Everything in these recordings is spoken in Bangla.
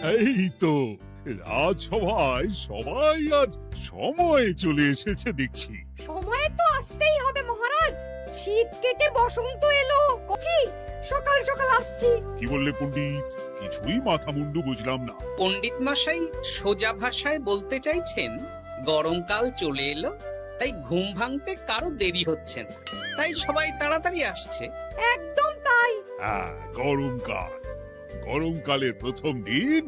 এই তো রাজসভায় সবাই আজ সময়ে চলে এসেছে দেখছি। সময় তো আসতেই হবে মহারাজ। শীত কেটে বসন্ত এলো। কচি সকাল সকাল আসছি। কি বললে পণ্ডিত? কিছুই মাথা মুন্ডু বুঝলাম না। পণ্ডিত মশাই সোজা ভাষায় বলতে চাইছেন গরমকাল চলে এলো, তাই ঘুম ভাঙতে কারো দেরি হচ্ছে না, তাই সবাই তাড়াতাড়ি আসছে। একদম তাই। হ্যাঁ, গরমকাল। গরমকালের প্রথম দিন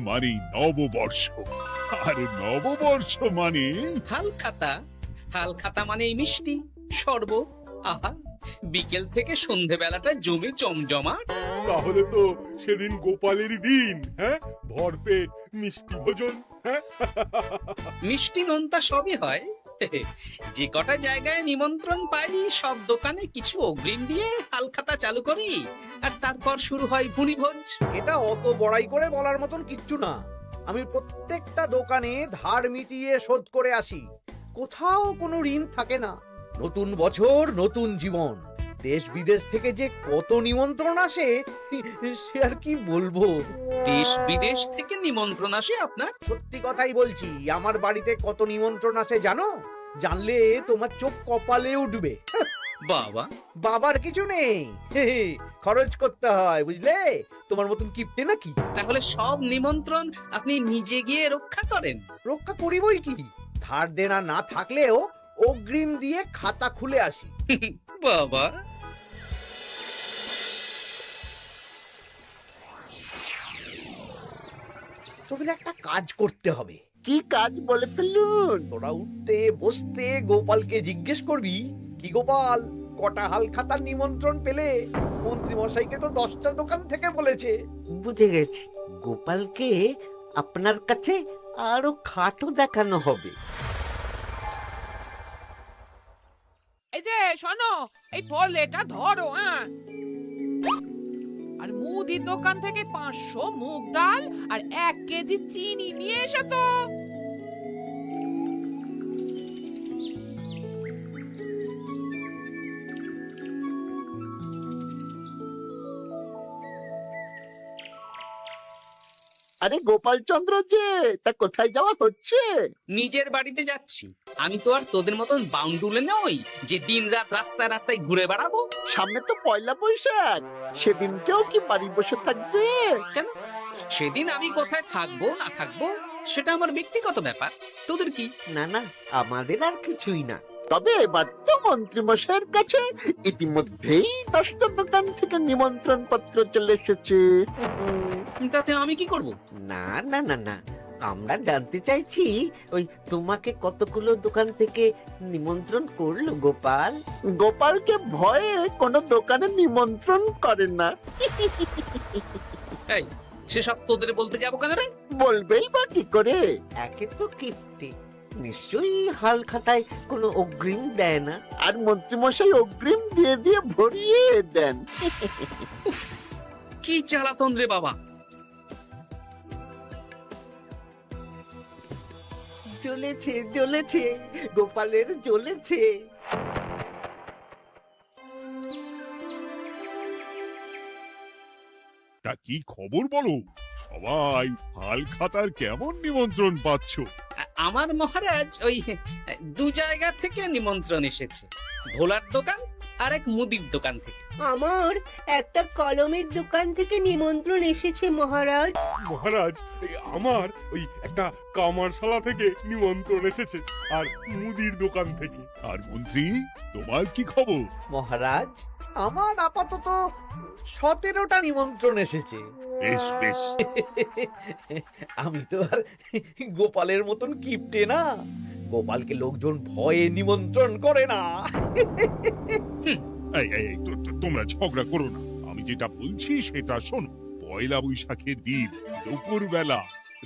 মানে নববর্ষ, আর নববর্ষ মানে হালখাতা। হালখাতা মানে এই মিষ্টি শরবত। আহা, বিকেল থেকে সন্ধেবেলাটা জমে জমজমাট। তাহলে তো সেদিন গোপালেরই দিন। হ্যাঁ, ভরপেট মিষ্টি ভোজন। হ্যাঁ, মিষ্টি নোনতা সবই হয়। যে কটা জায়গায় নিমন্ত্রণ পাই সব দোকানে কিছু অগ্রিম দিয়ে হালখাতা চালু করি, আর তারপর শুরু হয় ভুনিভোজ। এটা অত বড়াই করে বলার মতন কিচ্ছু না। আমি প্রত্যেকটা দোকানে ধার মিটিয়ে শোধ করে আসি। কোথাও কোনো ঋণ থাকে না। নতুন বছর নতুন জীবন। দেশ বিদেশ থেকে যে কত নিমন্ত্রণ আসে সে আর কি বলবো। দেশ বিদেশ থেকে নিমন্ত্রণ আসে আপনার? সত্যি কথাই বলছি, আমার বাড়িতে কত নিমন্ত্রণ আসে জানো? জানলে তোমার চোখ কপালে উঠবে। বাবা, বাবার কিছু নেই, খরচ করতে হয় বুঝলে। তোমার মতন কিপটে নাকি? তাহলে সব নিমন্ত্রণ আপনি নিজে গিয়ে রক্ষা করেন? রক্ষা করিবই কি, ধার দেনা না থাকলেও অগ্রিম দিয়ে খাতা খুলে আসি। বাবা, তোদের একটা কাজ করতে হবে। কি কাজ বলে ফেলুন? তোরা উঠতে বসতে গোপালকে জিজ্ঞেস করবি, কি গোপাল কটা হাল খাতার নিমন্ত্রণ পেলে? মন্ত্রী মশাইকে তো 10টা দোকান থেকে বলেছে। বুঝে গেছি, গোপালকে আপনার কাছে আরো খাটো দেখানো হবে। এই যে শোনো, এই থলেটা ধরো। হ্যাঁ, আর মুদির দোকান থেকে 500 মুগ ডাল আর 1 কেজি চিনি নিয়ে এসো তো। আরে গোপাল চন্দ্র যে, তা কোথায় যাওয়া হচ্ছে? নিজের বাড়িতে যাচ্ছি। আমি তো আর তোদের মতন বাউন্ডুলে নই যে দিন রাত রাস্তায় রাস্তায় ঘুরে বেড়াবো। সামনে তো পয়লা বৈশাখ, সেদিন কেউ কি বাড়ি বসে থাকবে? কেন? সেদিন আমি কোথায় থাকবো না থাকবো সেটা আমার ব্যক্তিগত ব্যাপার। তোদের কি? না না, আমাদের আর কিছুই না। তবে এবার তো মন্ত্রী মশাইয়ের কাছে ইতিমধ্যেই 10টা দোকান থেকে নিমন্ত্রণ পত্র চলে এসেছে। তাতে আমি কি করব? না না না না, আমরা জানতে চাইছি ওই তোমাকে কতগুলো দোকান থেকে নিমন্ত্রণ করলো গোপাল? গোপালকে ভয়ে কোনো দোকানে নিমন্ত্রণ করে না। এই, সেসব তোদের বলতে যাবো কেন রে? বলবেই বা কি করে? একে তো কিপ্টে, নিশ্চয়ই হাল খাতায় কোনো অগ্রিম দেয় না, আর মন্ত্রীমশাই অগ্রিম দিয়ে দিয়ে ভরিয়ে দেন। কি জ্বালাতন রে বাবা। জ্বলেছে জ্বলেছে, গোপালের জ্বলেছে। তা কি খবর বলো? সবাই হালখাতার কেমন নিমন্ত্রণ পাচ্ছ? আমার মহারাজ ওই 2 জায়গা থেকে নিমন্ত্রণ এসেছে, ভোলার দোকান আর এক মুদির দোকান থেকে। আমার একটা কলমের দোকান থেকে নিমন্ত্রণ এসেছে মহারাজ। মহারাজ, আমার ওই একটা কামারশালা থেকে নিমন্ত্রণ এসেছে, আর মুদির দোকান থেকে। আর মন্ত্রী, তোমার কি খবর? মহারাজ, আমার আপাতত 17টা নিমন্ত্রণ এসেছে। বেশ বেশ। আমি তো আর গোপালের মতন কিপটে না। গোপালকে লোকজন ভয়ে নিমন্ত্রণ করে না। এই এই এই, তোমরা ঝগড়া করো না। আমি যেটা বলছি সেটা শোনো। পয়লা বৈশাখের দিন দুপুর বেলা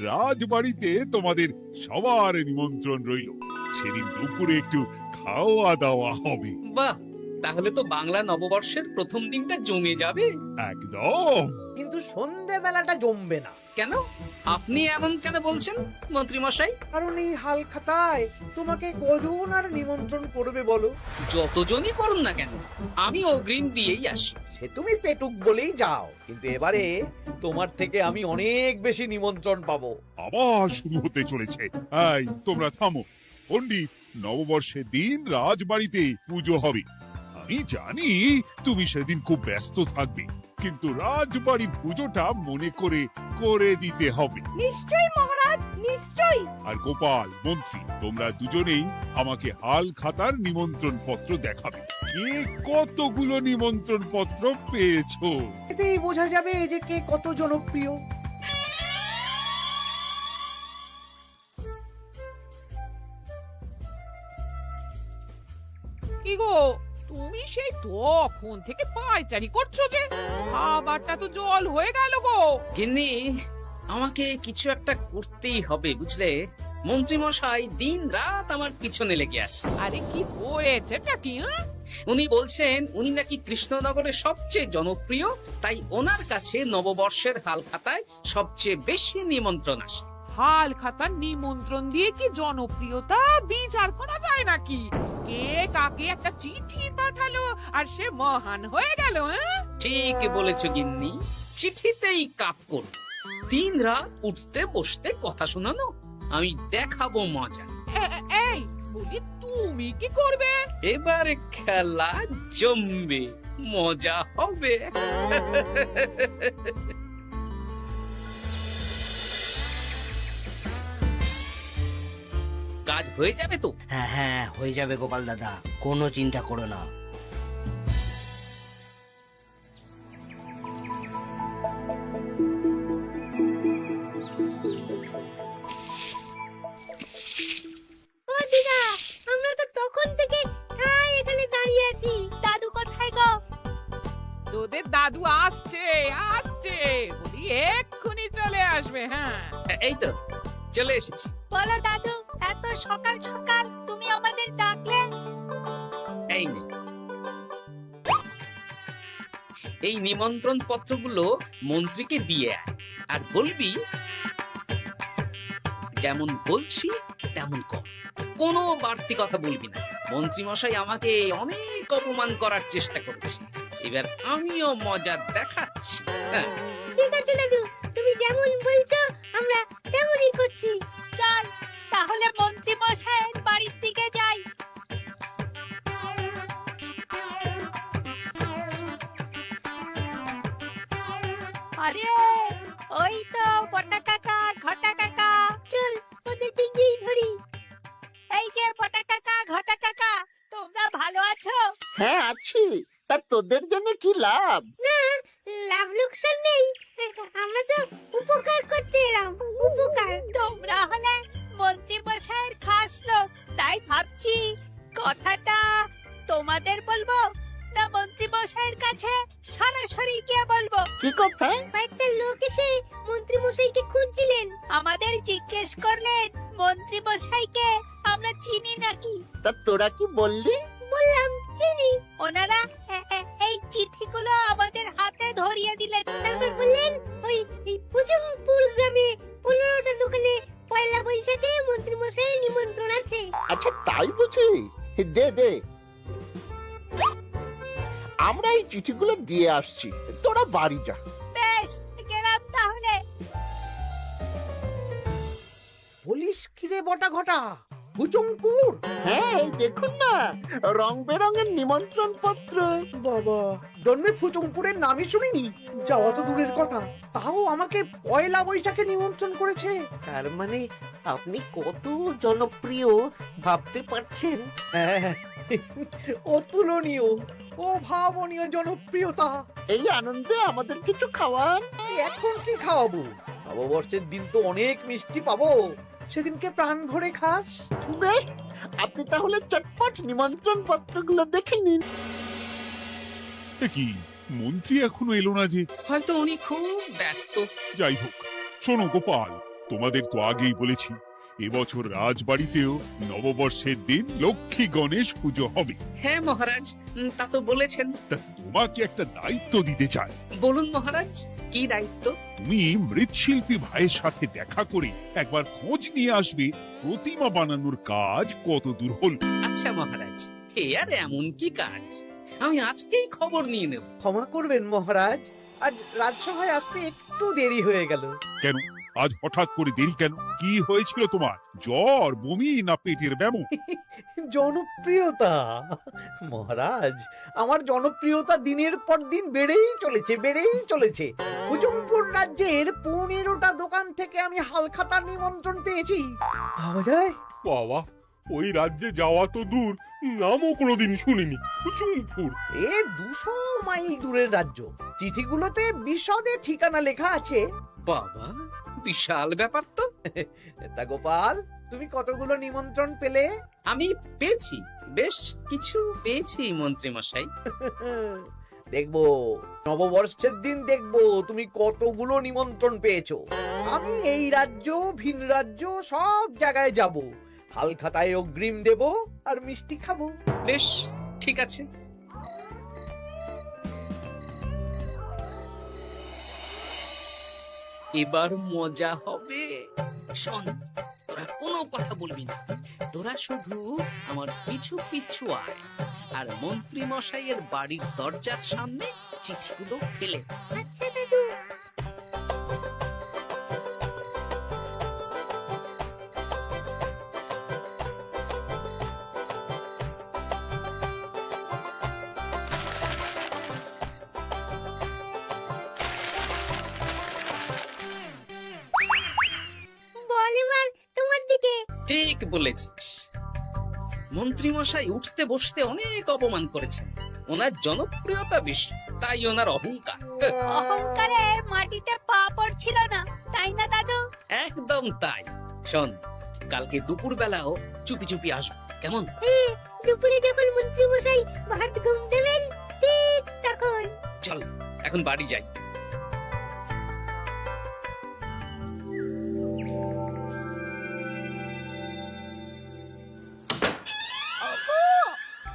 রাজবাড়িতে তোমাদের সবার নিমন্ত্রণ রইল। সেদিন দুপুরে একটু খাওয়া দাওয়া হবে। বাহ, তাহলে তো বাংলা নববর্ষের প্রথম দিনটা জমে যাবে। একদম। কিন্তু সন্ধেবেলাটা জমবে না। কেন আপনি এমন কেন বলছেন মন্ত্রী মশাই? কারণ এই হাল খাতায় তোমাকে কজন আর নিমন্ত্রণ করবে বলো? যতজনই করুন না কেন আমি অগ্রিম দিয়েই আসি। সে তুমি পেটুক বলেই যাও, কিন্তু এবারে তোমার থেকে আমি অনেক বেশি নিমন্ত্রণ পাবো। আবার শুরু হতে চলেছে। এই তোমরা থামো। পণ্ডিত, নববর্ষের দিন রাজবাড়িতে পুজো হবে। আমি জানি তুমি সেদিন খুব ব্যস্ত থাকবে, কিন্তু রাজবাড়ি পুজোটা মনে করে করে দিতে হবে। নিশ্চয়ই মহারাজ, নিশ্চয়ই। আর গোপাল, মন্ত্রী, তোমরা দুজনেই আমাকে হাল খাতার নিমন্ত্রণ পত্র দেখাবে। কে কতগুলো নিমন্ত্রণ পত্র পেয়েছো? এতেই বোঝা যাবে যে কে কত জনপ্রিয়। কি গো, তুমি সেই তখন থেকে পায়চারি করছো যে? খাবারটা তো জল হয়ে গেল গো। গিন্নি, আমাকে কিছু একটা করতেই হবে বুঝলে। মন্ত্রী মশাই দিন রাত আমার পিছনে লেগে আছে। আরে কি হয়েছেটা কি? উনি বলছেন উনি নাকি কৃষ্ণনগরের সবচেয়ে জনপ্রিয়, তাই ওনার কাছে নববর্ষের হাল খাতায় সবচেয়ে বেশি নিমন্ত্রণ আসে। হাল খাতার নিমন্ত্রণ দিয়ে কি জনপ্রিয়তা বিচার করা যায় নাকি? কে কাকে একটা চিঠি পাঠালো আর সে মহান হয়ে গেল? ঠিক বলেছো গিন্নি, চিঠিতেই কাপ করো। দিন রাত উঠতে বসতে কথা শোনানো, আমি দেখাবো মজা। এই বলি, তুমি কি করবে? এবার খেলা জমবে, মজা হবে। কাজ হয়ে যাবে তো? হ্যাঁ হ্যাঁ, হয়ে যাবে গোপাল দাদা, কোনো চিন্তা করো না। ও দিদা, আমরা তো তখন থেকে এখানে দাঁড়িয়ে আছি। দাদু কোথায় গো? তোদের দাদু আসছে আসছে, বলি এক্ষুনি চলে আসবে। হ্যাঁ, এই তো চলে এসেছি। বলো দাদু, এত সকাল সকাল তুমি আমাদের ডাকলে? এই নে। এই নিমন্ত্রণ পত্রগুলো মন্ত্রীকে দিয়ে আয়, আর বলবি যেমন বলছি তেমন কর, কোনো বাড়তি কথা বলবি না। মন্ত্রী মশাই আমাকে অনেক অপমান করার চেষ্টা করেছে, এবার আমিও মজা দেখাচ্ছি। হ্যাঁ, ঠিক আছে দাদু, তুমি যেমন বলছো আমরা তেমনই করছি। চল তাহলে মন্ত্রী মশাইয়ের বাড়ির দিকে যাই। আরে ওই তো বটা কাকা, ঘটা কাকা, চল ওদেরকে গিয়ে ধরি। এই যে বটা কাকা, ঘটা কাকা, তোমরা ভালো আছো? হ্যাঁ আছি। তা তোদের জন্য কি লাভ? না, লাভ লোকসান নেই, আমরা তো উপকার করতে এলাম। উপকার? তোমরা হলে মন্ত্রী মশাইয়ের খাস লোক, তাই ভাবছি কথাটা তোমাদের বলবো না মন্ত্রী মশাইয়ের কাছে সরাসরি গিয়ে বলবো। কি কথা? কয়েকটা লোক এসে মন্ত্রী মশাইকে খুঁজছিলেন, আমাদের জিজ্ঞেস করলেন মন্ত্রী মশাইকে আমরা চিনি নাকি। তা তোরা কি বললি? বললাম চিনি। ওনারা এই চিঠিগুলো আমাদের হাতে ধরিয়ে দিলেন, তারপর বললেন ওই পুজুমপুর গ্রামে 15টা দোকানে পয়লা বৈশাখে মন্ত্রী মশাইয়ের নিমন্ত্রণ আছে। আচ্ছা তাই বুঝি? দে দে, আমরা এই চিঠিগুলো দিয়ে আসছি, তোরা বাড়ি যা। বেশ, গেলাম তাহলে। বলিস কিরে বটা ঘটা, ভুজংপুর? হ্যাঁ এই দেখুন না, রং বেরঙের নিমন্ত্রণ পত্র। বাবা, জন্মে ফুচুংপুরের নামই শুনিনি, যাওয়া তো দূরের কথা, তাও আমাকে পয়লা বৈশাখে নিমন্ত্রণ করেছে। তার মানে আপনি কত জনপ্রিয় ভাবতে পারছেন? হ্যাঁ, অতুলনীয়, অভাবনীয় জনপ্রিয়তা। এই আনন্দে আমাদের কিছু খাওয়ান। এখন কি খাওয়াবো? নববর্ষের দিন তো অনেক মিষ্টি পাবো, সেদিনকে প্রাণ ভরে খাস। বেশ, আপনি তাহলে চটপট নিমন্ত্রণ পত্রগুলো দেখে নিন। এ কি, মন্ত্রী এখনো এলো না যে? হয়তো উনি খুব ব্যস্ত। যাই হোক, শোনো গোপাল, তোমাদের তো আগেই বলেছি এবছর রাজবাড়িতেও নববর্ষের দিন লক্ষ্মী গণেশ পুজো হবে। হ্যাঁ মহারাজ, তা তো বলেছেন। তা তোমাকে একটা দায়িত্ব দিতে চাই। বলুন মহারাজ, কি দায়িত্ব? তুমি মৃৎশিল্পী ভাইয়ের সাথে দেখা করে একবার খোঁজ নিয়ে আসবে প্রতিমা বানানোর কাজ কত দূর হলো। আচ্ছা মহারাজ, এ আর এমন কি কাজ, আমি আজকেই খবর নিয়ে নেব। ক্ষমা করবেন মহারাজ, আজ রাজসভায় আসতে একটু দেরি হয়ে গেল। কেন আজ হঠাৎ করে দেরি কেন? কি হয়েছিল তোমার? জ্বর, বমি না পেটের ব্যামো? জনপ্রিয়তা মহারাজ, আমার জনপ্রিয়তা দিনের পর দিন বেড়েই চলেছে। হুজুমপুর রাজ্যের 15টা দোকান থেকে আমি হালখাতার নিমন্ত্রণ পেয়েছি। ভাবা যায়? বাবা, ওই রাজ্যে যাওয়া তো দূর, নামও কোনোদিন শুনিনি। হুজুমপুর। এ 200 মাইল দূরের রাজ্য। চিঠিগুলোতে বিশদে ঠিকানা লেখা আছে। বাবা, বিশাল ব্যাপার তো। তা গোপাল, তুমি কতগুলো নিমন্ত্রণ পেলে? আমি পেয়েছি, বেশ কিছু পেয়েছি মন্ত্রী মশাই। দেখবো নববর্ষের দিন দেখবো তুমি কতগুলো নিমন্ত্রণ পেয়েছো। আমি এই রাজ্য ভিন রাজ্য সব জায়গায় যাব, হালখাতায় অগ্রিম দেব আর মিষ্টি খাবো। বেশ, ঠিক আছে। এবার মজা হবে। শোন, তোরা কোনো কথা বলবি না, তোরা শুধু আমার পিছু পিছু আয় আর মন্ত্রী মশাইয়ের বাড়ির দরজার সামনে চিঠিগুলো ফেলে দে। আচ্ছা দাদু। বল এবার তোমার দিকে। ঠিক বলেছিস, মন্ত্রী মশাই উঠতে বসতে অনেক অপমান করেছেন। ওনার জনপ্রিয়তা বেশি, তাই ওনার অহংকার। অহংকারে মাটিতে পা পড়ছিল না, তাই না দাদু? একদম তাই। শোন, কালকে দুপুর বেলাও চুপি চুপি আসবো, কেমন? দুপুরে যখন মন্ত্রী মশাই ভাত ঘুম দেবেন, ঠিক তখন। চল এখন বাড়ি যাই।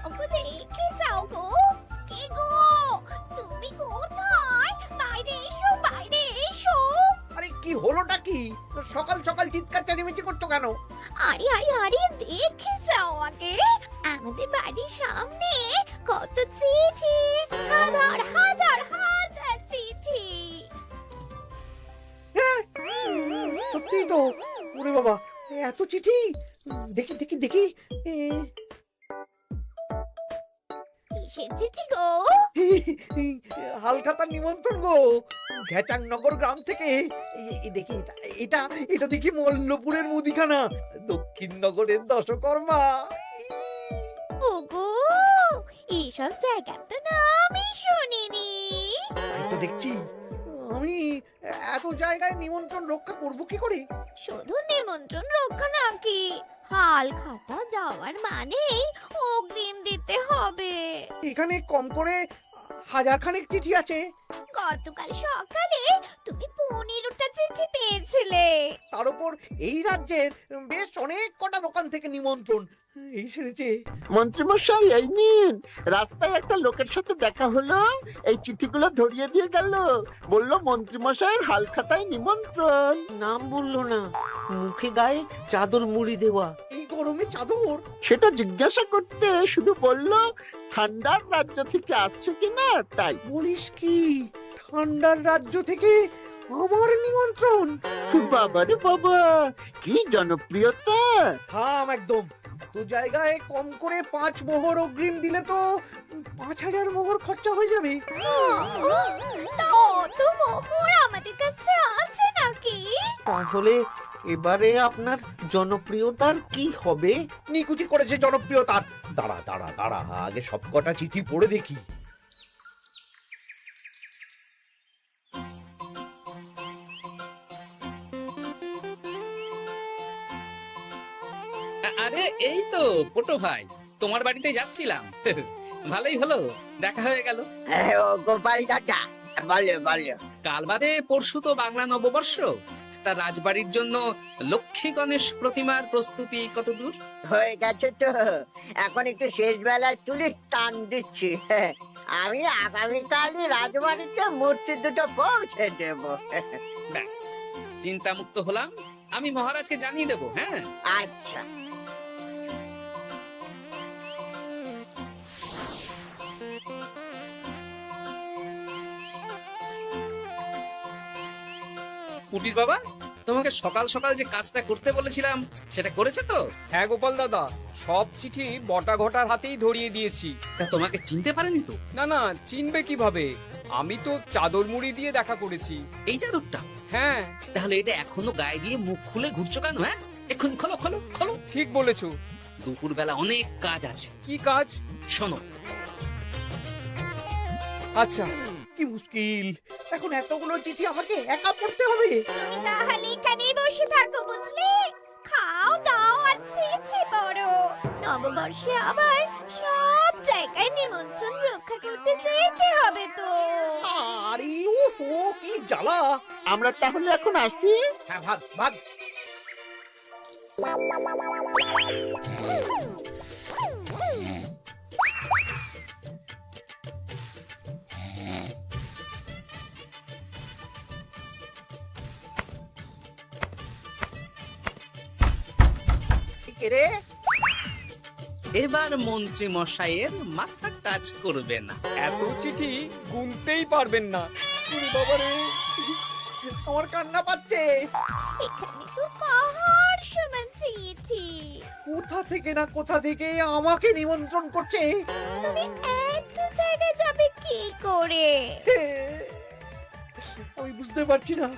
ওগো দেখে যাও গো। কে গো? তুমি কোথায়? বাইরে এসো, বাইরে এসো। আরে কি হলোটা কি? সকাল সকাল চিৎকার চেঁচামেচি করছো কেন? আরে আরে আরে দেখে যাও আগে। আমাদের বাড়ির সামনে কত চিঠি, হাজার হাজার হাজার চিঠি। সত্যি তো। ওরে বাবা, এত চিঠি! দেখি দেখি দেখি। কিসের চিঠি গো? হালখাতার নিমন্ত্রণ গো, ঘেচাংনগর গ্রাম থেকে। দেখি এটা এটা দেখি মল্লপুরের মুদিখানা, দক্ষিণ নগরের দশকর্মা। ওগো, এইসব জায়গা তো নামই শুনিনি। তাই তো দেখছি। আমি এত জায়গায় নিমন্ত্রণ রক্ষা করব কি করে? শুধু নিমন্ত্রণ রক্ষা নাকি, হালখাতা যাওয়ার মানেই অগ্রিম দিতে হবে। এখানে কম করে 1000 খানেক চিঠি আছে। গতকাল সকালে তুমি 15টা চিঠি পেয়েছিলে। তার উপর এই রাজ্যের বেশ অনেক কটা দোকান থেকে নিমন্ত্রণ এই সেরেছে। মন্ত্রীমশাই, এই নিন। রাস্তায় একটা লোকের সাথে দেখা হলো, এই চিঠিগুলো ধরিয়ে দিয়ে গেল, বলল মন্ত্রীমশাইয়ের হালখাতায় নিমন্ত্রণ। নাম বললো না, মুখে গায়ে চাদর মুড়ি দেওয়া। এই গরমে চাদর? সেটা জিজ্ঞাসা করতে শুধু বলল ঠান্ডার রাজ্য থেকে আসছে কিনা তাই। বলিস কি? ঠান্ডার রাজ্য থেকে আমার নিমন্ত্রণ? বাবারে বাবা, কি জনপ্রিয়তা! থাম একদম। তো জায়গায় কম করে 5 মোহর অগ্রিম দিলে তো 5000 মোহর খরচা হয়ে যাবে। তা অত মোহর আমাদের কাছে আছে নাকি? তাহলে এবারে আপনার জনপ্রিয়তার কি হবে? নিকুচি করেছে জনপ্রিয়তার। দাঁড়া দাঁড়া দাঁড়া, আগে সব কটা চিঠি পড়ে দেখি। আরে এই তো পটো ভাই, তোমার বাড়িতে যাচ্ছিলাম। ভালোই হলো, দেখা হয়ে গেল। গোপাল দাদা, বলো বলো। কাল বাদে পরশু তো বাংলা নববর্ষ, তা রাজবাড়ির জন্য লক্ষ্মী গণেশ প্রতিমার প্রস্তুতি কত দূর? হয়ে গেছে তো, এখন একটু শেষ বেলার চুলির টান দিচ্ছি। আমি আগামীকালই রাজবাড়িতে মূর্তি দুটো পৌঁছে দেব। ব্যাস, চিন্তামুক্ত হলাম। আমি মহারাজকে জানিয়ে দেবো। হ্যাঁ, আচ্ছা। পুটির বাবা, তোমাকে সকাল সকাল যে কাজটা করতে বলেছিলাম সেটা করেছে তো? হ্যাঁ গোপাল দাদা, সব চিঠি বটা ঘটার হাতেই ধরিয়ে দিয়েছি। তা তোমাকে চিনতে পারেনি তো? না না, চিনবে কিভাবে? আমি তো চাদর মুড়ি দিয়ে দেখা করেছি। এই চাদরটা? হ্যাঁ, তাহলে এটা এখনো গায়ে দিয়ে মুখ খুলে ঘুরছো কেন? হ্যাঁ, এক্ষুনি খোলো খোলো খোলো। ঠিক বলেছো। দুপুর বেলা অনেক কাজ আছে। কি কাজ? শোনো, আচ্ছা। কি মুশকিল, এখন এতগুলো চিঠি আমাকে একা পড়তে হবে। তুমি তাহলে এখানেই বসে থাকো, বুঝলে? খাও দাও আর চিঠি পড়ো। নববর্ষে আবার সব জায়গায় নিমন্ত্রণ রক্ষা করতে যেতে হবে তো। আরে ওহো, কি জ্বালা। আমরা তাহলে এখন আসি। হ্যাঁ, ভাগ ভাগ। কে রে? এবার মন্ত্রী মশাইয়ের মাথা কাজ করবে না। এত চিঠি গুনতেই পারবেন না। ওরে বাবা রে, আমার কান্না পাচ্ছে। এখানে তো পাহাড় সমান চিঠি। কোথা থেকে না কোথা থেকে আমাকে নিমন্ত্রণ করছে। তুমি এত জায়গায় যাবে কি করে? আমি বুঝতে পারছি না।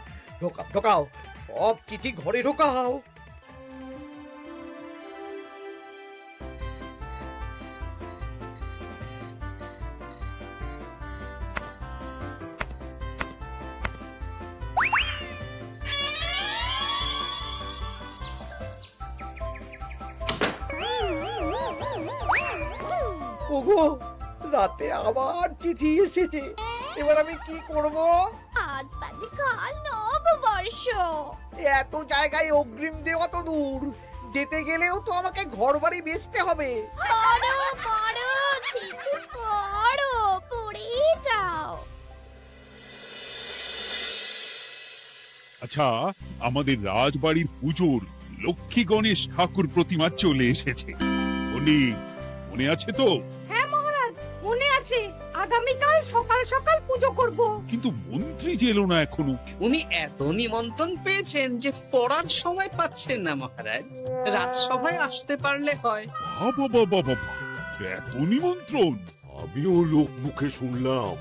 ঢোকাও ঢোকাও, সব চিঠি ঘরে ঢোকাও। ওগো, রাতে আবার চিঠি এসেছে। এবার আমি কি করব? আজ বাদে কাল নববর্ষ। এত জায়গায় অগ্রিম দেওয়া তো দূর, যেতে গেলেও তো আমাকে ঘর বাড়ি বেচতে হবে। পড়ো পড়ো চিঠি পড়ো, পড়ে যাও। আচ্ছা, আমাদের রাজবাড়ির পুজোর লক্ষ্মী গণেশ ঠাকুর প্রতিমা চলে এসেছে। মনে আছে তো? হ্যাঁ মহারাজ, মনে আছে। আগামীকাল সকাল সকাল পুজো করব। কিন্তু মন্ত্রী যে এলো না এখনো। উনি এত নিমন্ত্রণ পেয়েছেন যে পড়ার সময় পাচ্ছেন না মহারাজ। রাজসভায় আসতে পারলে হয়। বাবা বাবা বাবা, এত নিমন্ত্রণ! আমিও লোক মুখে শুনলাম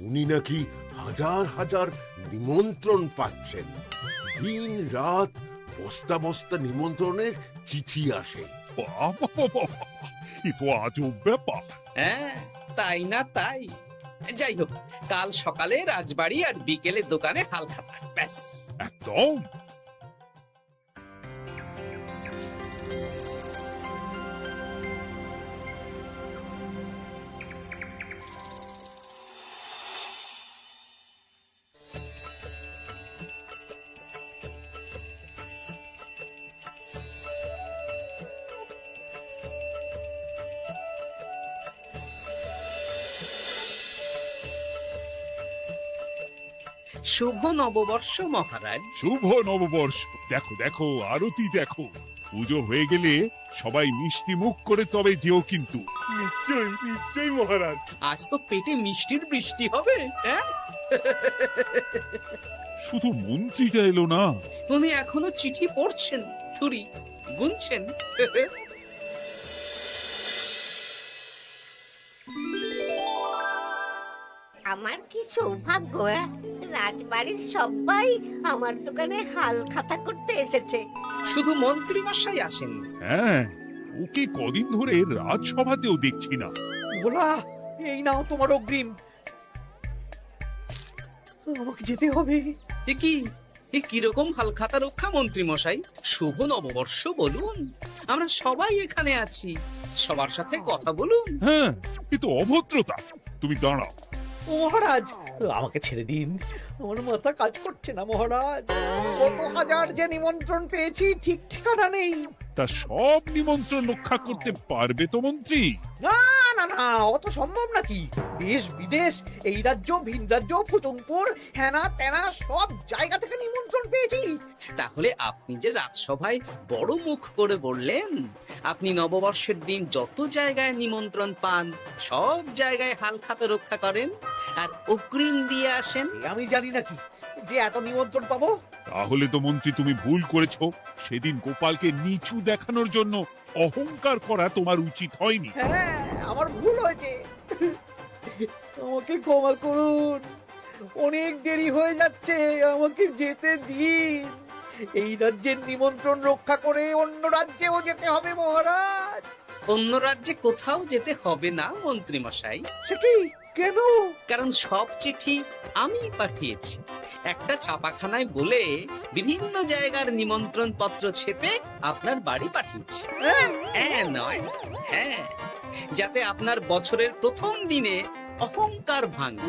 উনি নাকি হাজার হাজার নিমন্ত্রণ পাচ্ছেন। দিন রাত বস্তা বস্তা নিমন্ত্রণের চিঠি আসে। বাবা বাবা, এ তো আজব ব্যাপার। হ্যাঁ, তাই না তাই। যাই হোক, কাল সকালে রাজবাড়ি আর বিকেলে দোকানে হালখাতা। ব্যাস। একদম। শুভ নববর্ষ মহারাজ। শুভ নববর্ষ। দেখো দেখো, আরতি দেখো। পুজো হয়ে গেলে সবাই মিষ্টি মুখ করে তবে যেও কিন্তু। নিশ্চয়ই নিশ্চয়ই মহারাজ। আজ তো পেটে মিষ্টির বৃষ্টি হবে। হ্যাঁ, শুধু মন্ত্রীটা এলো না। উনি এখনো চিঠি পড়ছেন, থুরি গুনছেন। আমার কি সৌভাগ্য! রাজবাড়ির সবাই আমার দোকানে হাল খাতা করতে এসেছে। শুধু মন্ত্রী মশাই আসেন। হ্যাঁ, ওকে কদিন ধরে রাজসভাতেও দেখছি না। ভোলা, এই নাও তোমার অগ্রিম। আমাকে যেতে হবে। এ কি, এ কিরকম হালখাতা রক্ষা মন্ত্রী মশাই? শুভ নববর্ষ বলুন, আমরা সবাই এখানে আছি। সবার সাথে কথা বলুন। হ্যাঁ, এ তো অভদ্রতা। তুমি দাঁড়াও। ও মহারাজ, আমাকে ছেড়ে দিন, আমার মাথা কাজ করছে না মহারাজ। কত হাজার যে নিমন্ত্রণ পেয়েছি ঠিক ঠিকানা নেই। তা সব নিমন্ত্রণ রক্ষা করতে পারবে তো মন্ত্রী? না না না, অত সম্ভব নাকি? দেশ বিদেশ, এই রাজ্য ভিন রাজ্য, ফুতুমপুর, হেনা তেনা সব জায়গা থেকে নিমন্ত্রণ পেয়েছি। তাহলে আপনি যে রাজসভায় বড় মুখ করে বললেন আপনি নববর্ষের দিন যত জায়গায় নিমন্ত্রণ পান সব জায়গায় হালখাতা রক্ষা করেন আর অগ্রিম দিয়ে আসেন। আমি জানি নাকি যে এত নিমন্ত্রণ পাবো? তাহলে তো মন্ত্রী তুমি ভুল করেছো। সেদিন গোপালকে নিচু দেখানোর জন্য অহংকার করা তোমার উচিত হয়নি। হ্যাঁ, আমার ভুল হয়েছে, আমাকে ক্ষমা করুন। অনেক দেরি হয়ে যাচ্ছে, আমাকে যেতে দিন। এই রাজ্যের নিমন্ত্রণ রক্ষা করে অন্য রাজ্যেও যেতে হবে মহারাজ। অন্য রাজ্যে কোথাও যেতে হবে না মন্ত্রী মশাই, সে কি? কেন? কারণ সব চিঠি আমি পাঠিয়েছি। একটা ছাপাখানায় বলে বিভিন্ন জায়গার নিমন্ত্রণ পত্র ছেপে আপনার বাড়ি পাঠিয়েছি। হ্যাঁ নয় হ্যাঁ, যাতে আপনার বছরের প্রথম দিনে অহংকার ভাঙে।